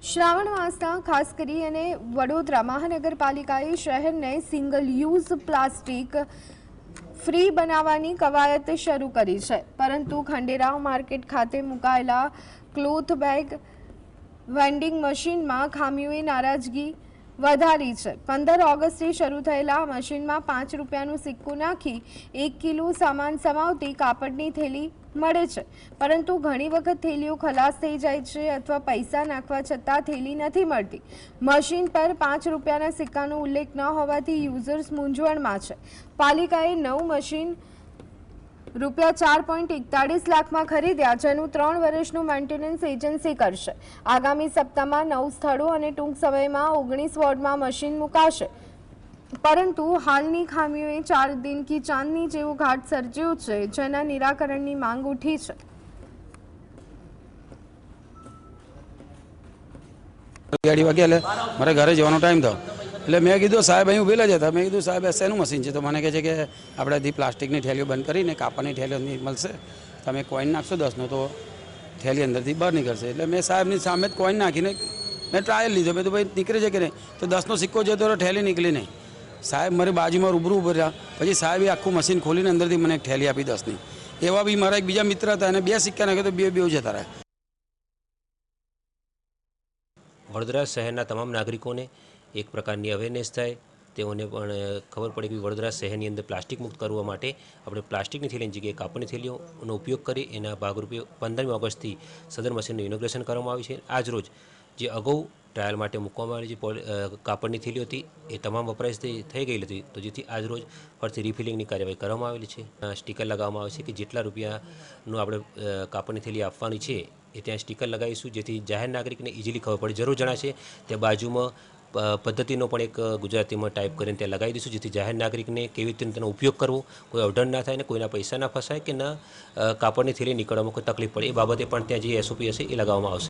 શ્રાવણ માસના ખાસ કરીને વડોદરા મહાનગરપાલિકાએ શહેરને સિંગલ યુઝ પ્લાસ્ટિક ફ્રી બનાવવાની કવાયત શરૂ કરી છે, પરંતુ ખંડેરાવ માર્કેટ ખાતે મુકાયેલા ક્લોથ બેગ વેન્ડિંગ મશીનમાં ખામીઓએ નારાજગી વધારી છે। 15 ઓગસ્ટે શરૂ થયેલા મશીનમાં 5 રૂપિયાનો સિક્કો નાખી 1 કિલો સામાન સમાવતી કાપડની થેલી મળે છે, પરંતુ ઘણી વખત થેલીઓ ખલાસ થઈ જાય છે અથવા પૈસા નાખવા છતાં થેલી નથી મળતી। મશીન પર 5 રૂપિયાના સિક્કાનો ઉલ્લેખ ન હોવાથી યુઝર્સ મૂંઝવણમાં છે। પાલિકાએ નવું મશીન રૂપિયા 4.41 લાખમાં ખરીદ્યા, જેનું 3 વર્ષનું મેન્ટેનન્સ એજન્સી કરશે। આગામી સપ્તાહમાં 9 સ્થળો અને ટૂંક સમયમાં 19 વોર્ડમાં મશીન મુકાશે, પરંતુ હાલની ખામીઓએ 4 દિન કી ચાંદની જેવો ઘાટ સર્જ્યો છે, જેના નિરાકરણની માંગ ઉઠી છે। વાગે એટલે મારે ઘરે જવાનો ટાઈમ થયો એટલે મેં કીધું સાહેબ અહીં ઉભેલા જ હતા। મેં કીધું સાહેબ શેનું મશીન છે? તો મને કહે છે કે આપણે પ્લાસ્ટિકની થેલીઓ બંધ કરીને કાપડની થેલીઓ મળશે, તમે કોઈન નાખશો 10નો તો થેલી અંદરથી બહાર નીકળશે। એટલે મેં સાહેબની સામે જ કોઈન નાખીને મેં ટ્રાયલ લીધો। મેં તો ભાઈ નીકળે છે કે નહીં? તો 10નો સિક્કો જતો તો થેલી નીકળી નહીં। સાહેબ મારી બાજુમાં રૂબરૂ ઉભા રહ્યા, પછી સાહેબે આખું મશીન ખોલીને અંદરથી મને એક થેલી આપી 10ની। એવા બી મારા એક બીજા મિત્ર હતા, અને 2 સિક્કા નાખ્યા તો બે જતા રહ્યા। વડોદરા શહેરના તમામ નાગરિકોને એક પ્રકારની અવેરનેસ થાય, તેઓને પણ ખબર પડે કે વડોદરા શહેરની અંદર પ્લાસ્ટિક મુક્ત કરવા માટે આપણે પ્લાસ્ટિકની થેલીની જગ્યાએ કાપડની થેલીઓનો ઉપયોગ કરી એના ભાગરૂપે 15મી ઓગસ્ટથી સદર મશીનનું ઇનોગ્રેશન કરવામાં આવ્યું છે। આજ રોજ જે અગાઉ ટ્રાયલ માટે મૂકવામાં આવેલી જે કાપડની થેલીઓ હતી એ તમામ વપરાશ થઈ ગયેલી હતી, તો જેથી આજ રોજ ફરીથી રિફિલિંગની કાર્યવાહી કરવામાં આવેલી છે। સ્ટીકર લગાવવામાં આવે છે કે જેટલા રૂપિયાનું આપણે કાપડની થેલી આપવાની છે એ ત્યાં સ્ટીકર લગાવીશું, જેથી જાહેર નાગરિકને ઇઝીલી ખબર પડે। જરૂર જણાશે ત્યાં બાજુમાં પદ્ધતિનો પણ એક ગુજરાતીમાં ટાઈપ કરીને ત્યાં લગાવી દઈશું, જેથી જાહેર નાગરિકને કેવી રીતે તેનો ઉપયોગ કરવો, કોઈ અવઢણ ના થાય ને કોઈના પૈસા ના ફસાય કે ના કાપડની થેલી નીકળવામાં કોઈ તકલીફ પડે, એ બાબતે પણ ત્યાં જે SOP હશે એ લગાવવામાં આવશે।